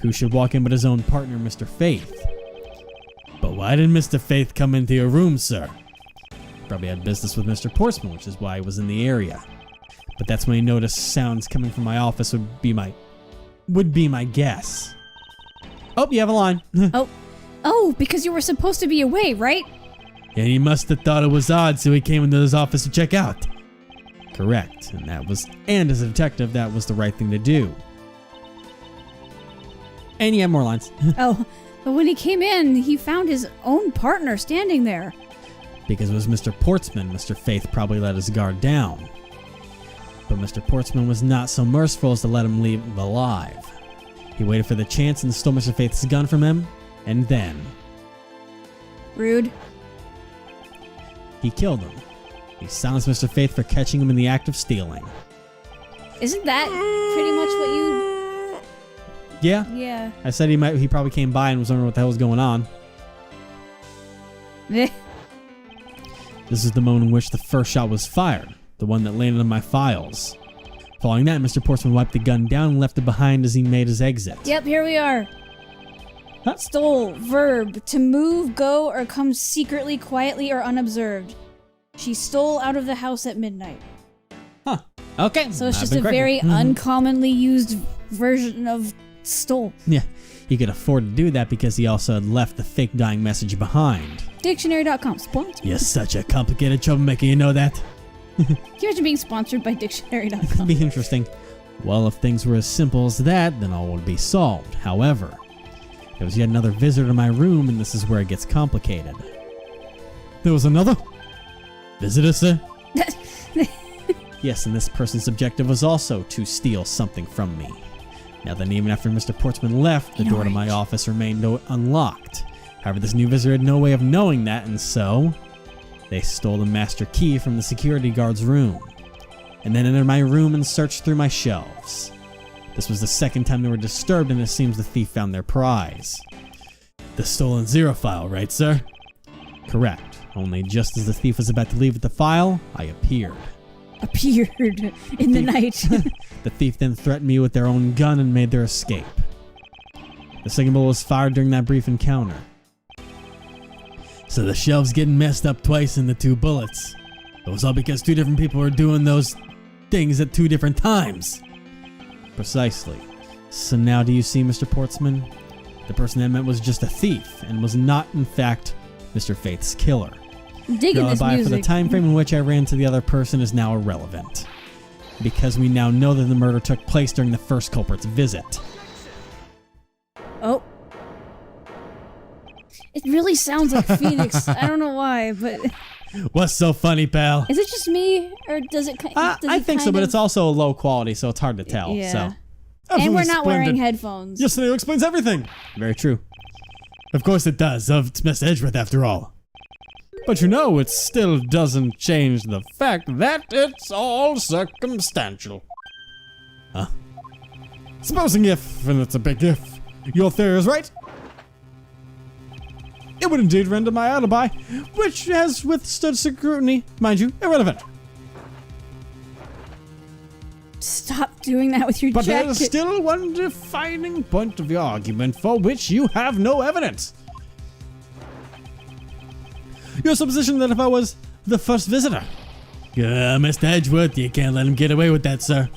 who should walk in but his own partner, Mr. Faith? But why did Mr. Faith come into your room, sir? Probably had business with Mr. Portsman, which is why he was in the area. But that's when he noticed sounds coming from my office would be my guess. Oh, you have a line. Oh, because you were supposed to be away, right? And he must have thought it was odd, so he came into his office to check out. Correct. And as a detective, that was the right thing to do. And you have more lines. Oh, but when he came in, he found his own partner standing there. Because it was Mr. Portsman, Mr. Faith probably let his guard down. But Mr. Portsman was not so merciful as to let him leave alive. He waited for the chance and stole Mr. Faith's gun from him, and then... Rude. He killed him. He silenced Mr. Faith for catching him in the act of stealing. Isn't that pretty much what you... Yeah. Yeah. I said he probably came by and was wondering what the hell was going on. Eh. This is the moment in which the first shot was fired, the one that landed on my files. Following that, Mr. Portsman wiped the gun down and left it behind as he made his exit. Yep, here we are. Huh? Stole. Verb. To move, go, or come secretly, quietly, or unobserved. She stole out of the house at midnight. Huh. Okay. So it's I've just been a corrected. very uncommonly used version of stole. Yeah. He could afford to do that because he also had left the fake dying message behind. Dictionary.com. Sponsored. You're such a complicated troublemaker, you know that? Can you imagine being sponsored by Dictionary.com? It'd be interesting. Well, if things were as simple as that, then all would be solved. However, there was yet another visitor to my room, and this is where it gets complicated. There was another visitor, sir? Yes, and this person's objective was also to steal something from me. Now then, even after Mr. Portsman left, the door to my office remained unlocked. However, this new visitor had no way of knowing that, and so they stole the master key from the security guard's room, and then entered my room and searched through my shelves. This was the second time they were disturbed, and it seems the thief found their prize. The stolen zero file, right, sir? Correct. Only just as the thief was about to leave with the file, I appeared. Appeared in the night. The thief then threatened me with their own gun and made their escape. The second bullet was fired during that brief encounter. So the shelves getting messed up twice in the 2 bullets. It was all because 2 different people were doing those things at 2 different times. Precisely. So now do you see, Mr. Portsman? The person that meant was just a thief and was not, in fact, Mr. Faith's killer. Digging Your this alibi music. for the time frame in which I ran to the other person is now irrelevant, because we now know that the murder took place during the first culprit's visit. Oh. It really sounds like Phoenix. I don't know why, but What's so funny, pal? is it just me, or does it? I think so, but it's also low quality, so it's hard to tell. Yeah. So. And Absolutely we're not wearing splendid. headphones. Yes, it explains everything. Very true. Of course it does. It's Miss Edgeworth after all. But you know, it still doesn't change the fact that it's all circumstantial. Huh? Supposing if, and it's a big if, your theory is right, it would indeed render my alibi, which has withstood scrutiny, mind you, irrelevant. Stop doing that with your But jacket. there's still one defining point of your argument for which you have no evidence. Your supposition that if I was the first visitor. Mr. Edgeworth, you can't let him get away with that, sir.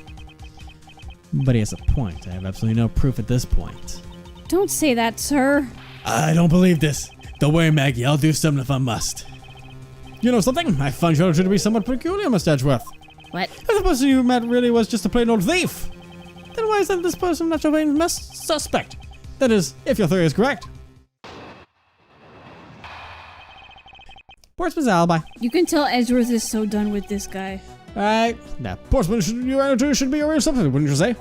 But he has a point. I have absolutely no proof at this point. Don't say that, sir. I don't believe this. Don't worry, Maggie. I'll do something if I must. You know something? I find your attitude to be somewhat peculiar, Mr. Edgeworth. What? If the person you met really was just a plain old thief, then why is that this person not your main suspect? That is, if your theory is correct. Portsman's alibi. You can tell Edgeworth is so done with this guy. Right. Now, Portsman, your attitude should be a real substitute, wouldn't you say?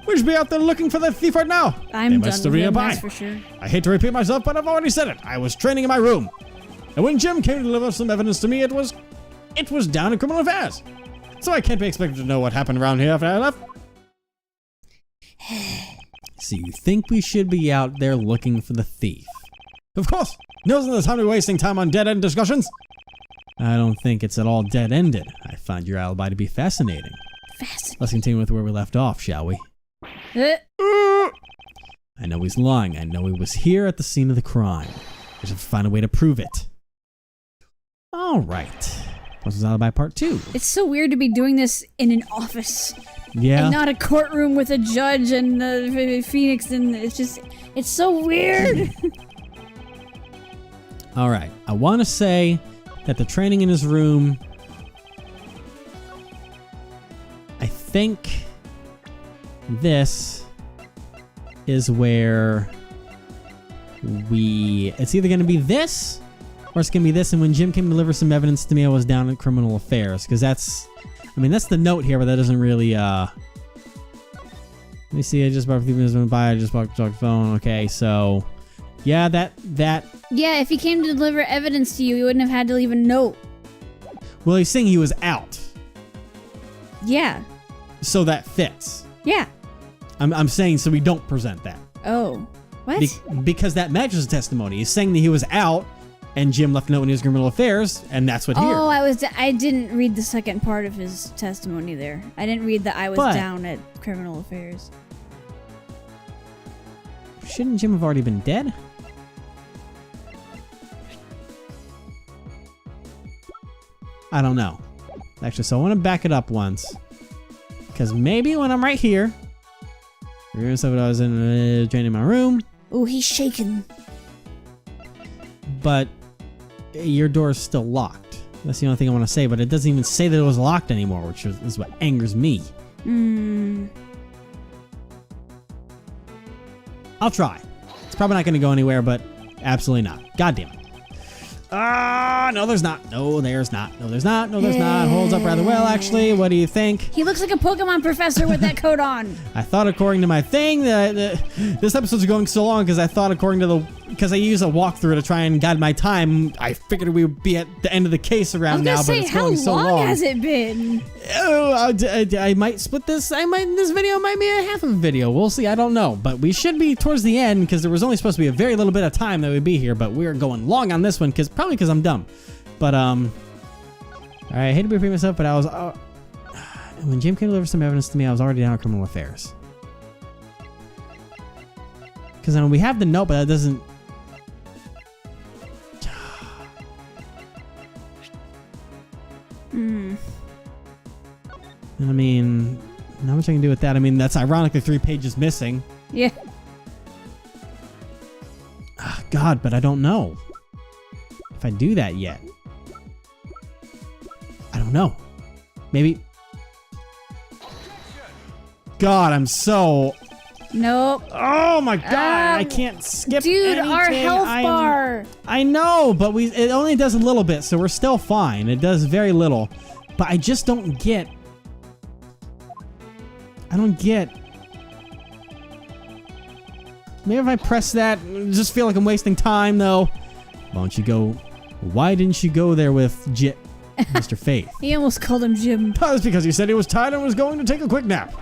We should be out there looking for that thief right now. I'm They done must with be him, nearby. that's for sure. I hate to repeat myself, but I've already said it. I was training in my room. And when Jim came to deliver some evidence to me, it was down in criminal affairs. So I can't be expected to know what happened around here after I left. So you think we should be out there looking for the thief? Of course. Now's not the time to be wasting time on dead-end discussions. I don't think it's at all dead-ended. I find your alibi to be fascinating. Let's continue with where we left off, shall we? I know he's lying. I know he was here at the scene of the crime. We should find a way to prove it. All right. What's alibi part 2? It's so weird to be doing this in an office. Yeah. And not a courtroom with a judge and Phoenix, and it's so weird. All right. I want to say that the training in his room, I think this is where it's either going to be this or it's going to be this. And when Jim came to deliver some evidence to me, I was down at criminal affairs, because that's the note here, but that doesn't really, let me see. I just walked by. I just walked the phone. Okay. So yeah, that. Yeah, if he came to deliver evidence to you, he wouldn't have had to leave a note. Well, he's saying he was out. Yeah. So that fits. Yeah. I'm saying so we don't present that. Oh. What? Because that matches the testimony. He's saying that he was out And Jim left a note when he was in criminal affairs, and that's what here. Oh, I didn't read the second part of his testimony there. I didn't read that I was down at criminal affairs. Shouldn't Jim have already been dead? I don't know. Actually, so I want to back it up once. Because maybe when I'm right here, I was in training my room. Oh, he's shaking. But your door is still locked. That's the only thing I want to say, but it doesn't even say that it was locked anymore, which is what angers me. I'll try. It's probably not going to go anywhere, but absolutely not. God damn it. No, there's not. No, there's not. No, there's not. No, there's not. Holds up rather well, actually. What do you think? He looks like a Pokemon professor with that coat on. I thought, according to my thing, that this episode's going so long because I thought, according to because I use a walkthrough to try and guide my time, I figured we would be at the end of the case around now, but it's going so long. How long has it been? I might split this. This video might be a half of a video. We'll see. I don't know, but we should be towards the end because there was only supposed to be a very little bit of time that we'd be here, but we're going long on this one probably because I'm dumb. But I hate to repeat myself, but I was when Jim came to deliver some evidence to me, I was already down at criminal affairs. Because I mean, we have the note, but that doesn't. I mean, not much I can do with that. I mean, that's ironically 3 pages missing. Yeah. God, but I don't know if I do that yet. I don't know. Maybe. God, I'm so. Nope. Oh my God! I can't skip. Dude, anything. our health bar. I know, but it only does a little bit, so we're still fine. It does very little, but I just don't get. I don't get. Maybe if I press that, I just feel like I'm wasting time, though. Why don't you go? Why didn't you go there with Mr. Faith? He almost called him Jim. That's because he said he was tired and was going to take a quick nap.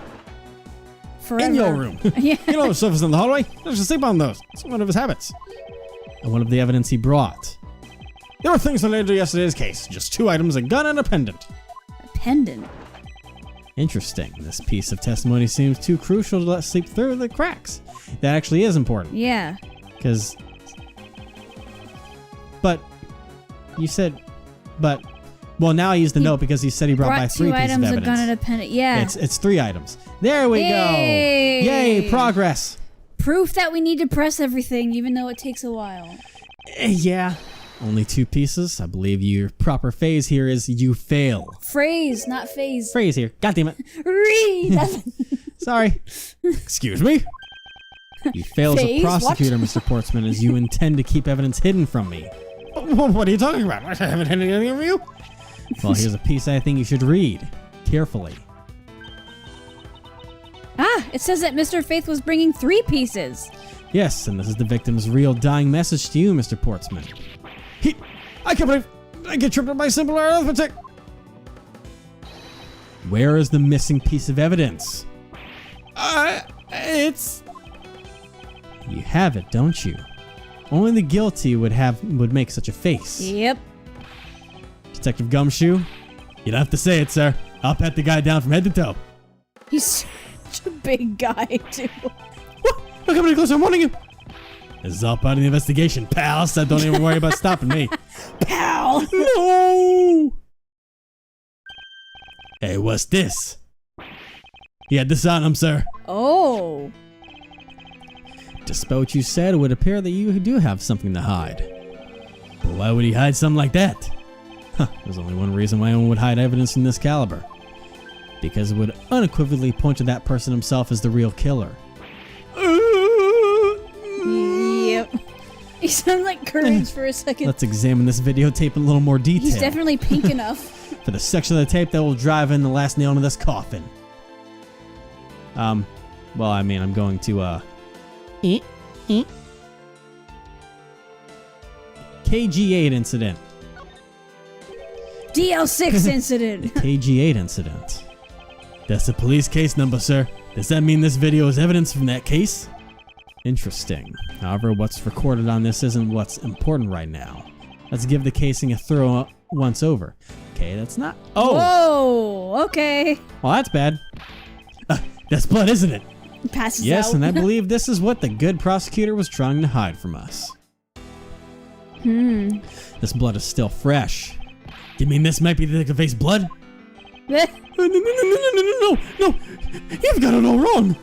Forever. In your room. Yeah. You know the sofas in the hallway? Let's just sleep on those. It's one of his habits. And one of the evidence he brought. There were things related to yesterday's case. Just 2 items, a gun and a pendant. A pendant? Interesting. This piece of testimony seems too crucial to let slip through the cracks. That actually is important. Yeah. Because... But... You said... But... Well, now I used the note because he said he brought by 3 pieces of evidence. 2 items, a gun and a pendant. Yeah. It's 3 items. There we go. Yay, progress. Proof that we need to press everything, even though it takes a while. Yeah. Only 2 pieces. I believe your proper phase here is you fail. Phrase, not phase. Phrase here. God damn it. Read. Sorry. Excuse me. You fail as a prosecutor, Mr. Portsman, as you intend to keep evidence hidden from me. What are you talking about? I haven't hidden anything from you. Well, here's a piece I think you should read carefully. It says that Mr. Faith was bringing 3 pieces. Yes, and this is the victim's real dying message to you, Mr. Portsman. I can't believe I get tripped up by simple arithmetic. Where is the missing piece of evidence? It's... You have it, don't you? Only the guilty would make such a face. Yep. Detective Gumshoe, you don't have to say it, sir. I'll pat the guy down from head to toe. He's such a big guy, too. What? Look how many close I'm warning you. This is all part of the investigation, pal, so don't even worry about stopping me. Pal! No! Hey, what's this? He had this on him, sir. Oh. Despite what you said, it would appear that you do have something to hide. But why would he hide something like that? There's only one reason why anyone would hide evidence in this caliber. Because it would unequivocally point to that person himself as the real killer. Yep. He sounded like Courage for a second. Let's examine this videotape in a little more detail. He's definitely pink enough. For the section of the tape that will drive in the last nail into this coffin. Well, I mean, I'm going to, KG8 incident. DL6 incident. KG8 incident. That's the police case number, sir. Does that mean this video is evidence from that case? Interesting. However, what's recorded on this isn't what's important right now. Let's give the casing a thorough once over. Okay, that's not... Oh! Whoa, okay. Well, that's bad. That's blood, isn't it? Passes Yes, out. and I believe this is what the good prosecutor was trying to hide from us. This blood is still fresh. You mean this might be the detective face blood? No, you've got it all wrong.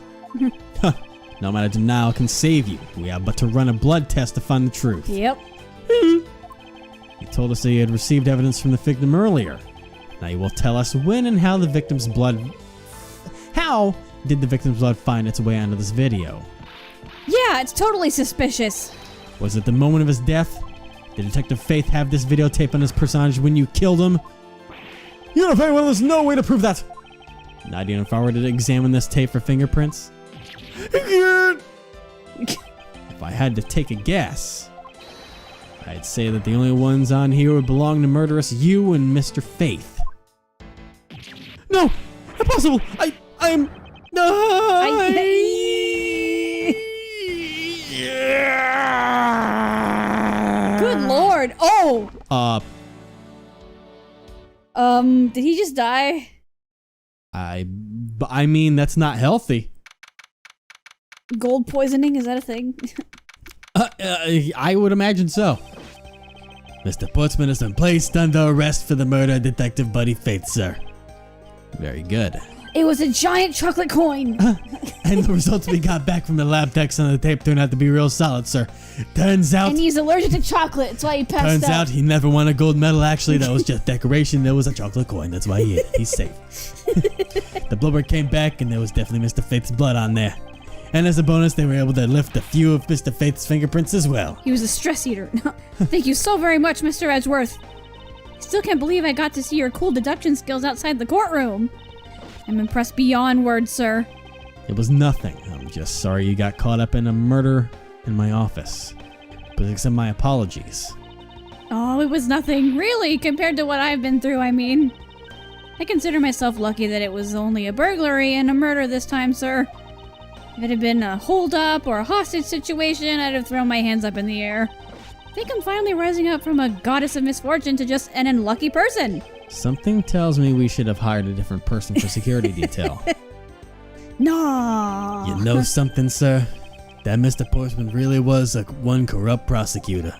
No matter denial can save you. We have but to run a blood test to find the truth. Yep. He told us that he had received evidence from the victim earlier. Now he will tell us when and how the victim's blood... How did the victim's blood find its way onto this video? Yeah, it's totally suspicious. Was it the moment of his death? Did Detective Faith have this videotape on his personage when you killed him? You know, well, there's no way to prove that. Not even if I were to examine this tape for fingerprints? If I had to take a guess, I'd say that the only ones on here would belong to murderous you and Mr. Faith. No! Impossible! I'm... Good lord. Oh! Did he just die? I mean, that's not healthy. Gold poisoning, is that a thing? I would imagine so. Mr. Portsman has been placed under arrest for the murder of Detective Buddy Faith, sir. Very good. It was a giant chocolate coin. And the results we got back from the lab techs on the tape turned out to be real solid, sir. Turns out... And he's allergic to chocolate. That's why he passed out. Turns out he never won a gold medal. Actually, that was just decoration. There was a chocolate coin. That's why he's safe. The blooper came back, and there was definitely Mr. Faith's blood on there. And as a bonus, they were able to lift a few of Mr. Faith's fingerprints as well. He was a stress eater. Thank you so very much, Mr. Edgeworth. I still can't believe I got to see your cool deduction skills outside the courtroom. I'm impressed beyond words, sir. It was nothing. I'm just sorry you got caught up in a murder in my office. Please accept my apologies. Oh, it was nothing, really, compared to what I've been through, I mean. I consider myself lucky that it was only a burglary and a murder this time, sir. If it had been a hold-up or a hostage situation, I'd have thrown my hands up in the air. I think I'm finally rising up from a goddess of misfortune to just an unlucky person. Something tells me we should have hired a different person for security detail. No. You know something, sir? That Mr. Portsman really was one corrupt prosecutor.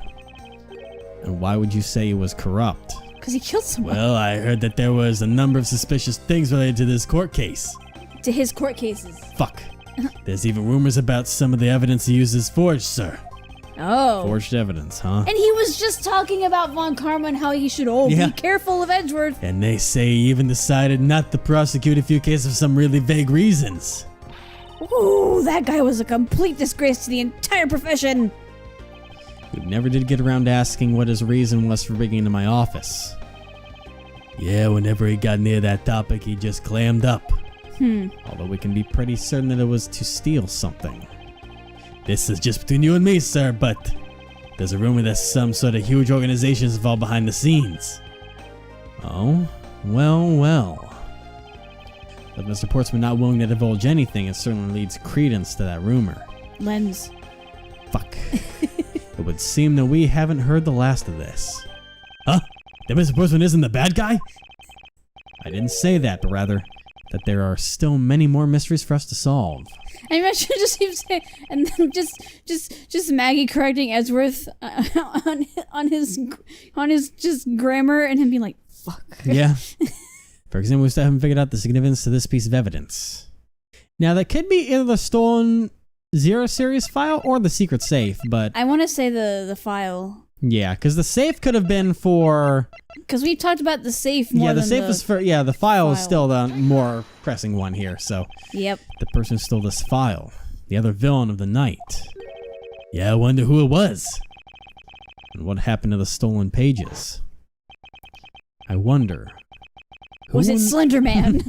And why would you say he was corrupt? Because he killed someone. Well, I heard that there was a number of suspicious things related to this court case. To his court cases. Fuck. There's even rumors about some of the evidence he uses forged, sir. Oh. Forged evidence, huh? And he was just talking about Von Karma and how he should be careful of Edgeworth. And they say he even decided not to prosecute a few cases for some really vague reasons. Ooh, that guy was a complete disgrace to the entire profession. We never did get around to asking what his reason was for breaking into my office. Yeah, whenever he got near that topic, he just clammed up. Although we can be pretty certain that it was to steal something. This is just between you and me, sir, but there's a rumor that some sort of huge organization is involved behind the scenes. Oh, well. But Mr. Portsman not willing to divulge anything, it certainly leads credence to that rumor. Lens. Fuck. It would seem that we haven't heard the last of this. Huh? That Mr. Portsman isn't the bad guy? I didn't say that, but rather that there are still many more mysteries for us to solve. I imagine just him saying, and then just Maggie correcting Edgeworth on his just grammar, and him being like, "Fuck." Yeah. For example, we still haven't figured out the significance to this piece of evidence. Now, that could be either the stolen 0 series file or the secret safe, but I want to say the file. Yeah, because the safe could have been for... Because we talked about the safe more than the safe is for... Yeah, the file is still the more pressing one here, so... Yep. The person who stole this file. The other villain of the night. Yeah, I wonder who it was. And what happened to the stolen pages. I wonder... Was it Slender Man?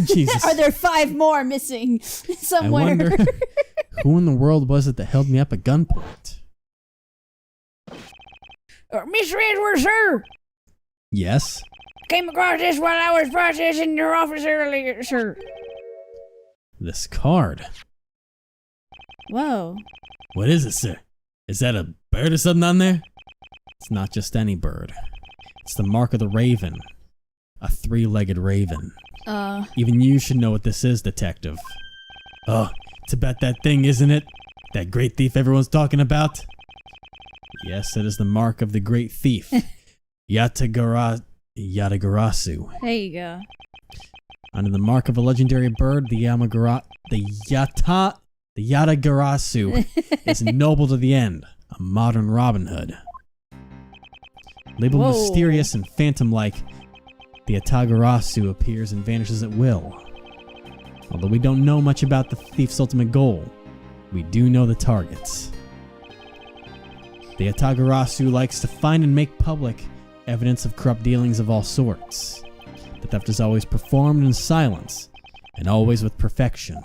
Jesus. Are there 5 more missing somewhere? I wonder who in the world was it that held me up at gunpoint? Mr. Edgeworth, sir! Yes? Came across this while I was processing your office earlier, sir. This card. Whoa. What is it, sir? Is that a bird or something on there? It's not just any bird. It's the mark of the raven. A three-legged raven. Even you should know what this is, detective. Oh, it's about that thing, isn't it? That great thief everyone's talking about? Yes, it is the mark of the great thief. Yatagarasu. There you go. Under the mark of a legendary bird, the Yatagarasu is noble to the end. A modern Robin Hood. Labeled mysterious and phantom-like, the Yatagarasu appears and vanishes at will. Although we don't know much about the thief's ultimate goal, we do know the targets. The Yatagarasu likes to find and make public evidence of corrupt dealings of all sorts. The theft is always performed in silence, and always with perfection.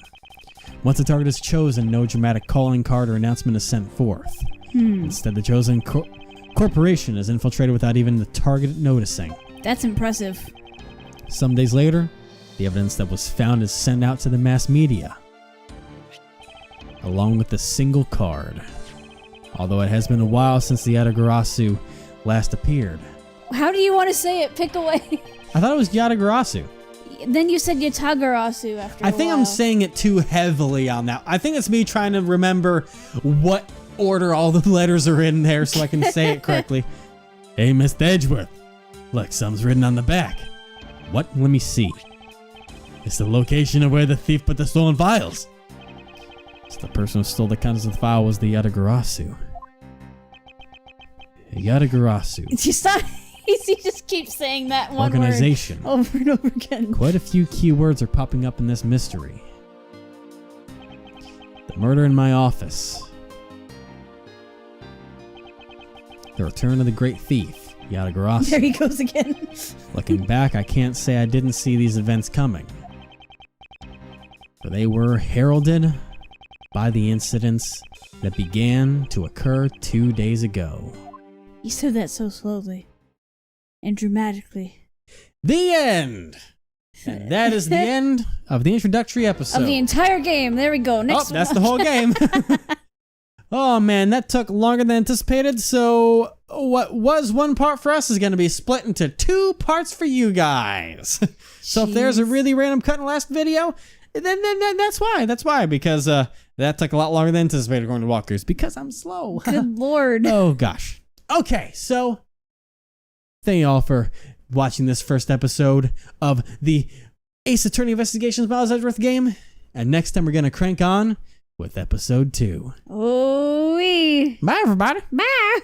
Once a target is chosen, no dramatic calling card or announcement is sent forth. Instead, the chosen corporation is infiltrated without even the target noticing. That's impressive. Some days later, the evidence that was found is sent out to the mass media, along with a single card. Although it has been a while since the Yatagarasu last appeared. How do you want to say it? Pick away. I thought it was Yatagarasu. Then you said Yatagarasu after I think I'm saying it too heavily on that. I think it's me trying to remember what order all the letters are in there so I can say it correctly. Hey, Mr. Edgeworth. Look, something's written on the back. What? Let me see. It's the location of where the thief put the stolen files. So the person who stole the contents of the file was the Yatagarasu. Yatagarasu. He just keeps saying that one Organization. word over and over again. Quite a few key words are popping up in this mystery. The murder in my office. The return of the great thief, Yatagarasu. There he goes again. Looking back, I can't say I didn't see these events coming. For they were heralded by the incidents that began to occur 2 days ago. You said that so slowly and dramatically. The end! And that is the end of the introductory episode. Of the entire game. There we go. Next one. That's the whole game. Oh man, that took longer than anticipated, so what was one part for us is going to be split into 2 parts for you guys. So if there's a really random cut in the last video, then that's why. That's why, because that took a lot longer than anticipated going to walkthroughs, because I'm slow. Good lord. Oh gosh. Okay, so thank you all for watching this first episode of the Ace Attorney Investigations Miles Edgeworth game. And next time we're going to crank on with episode 2. Oh-wee. Bye, everybody. Bye.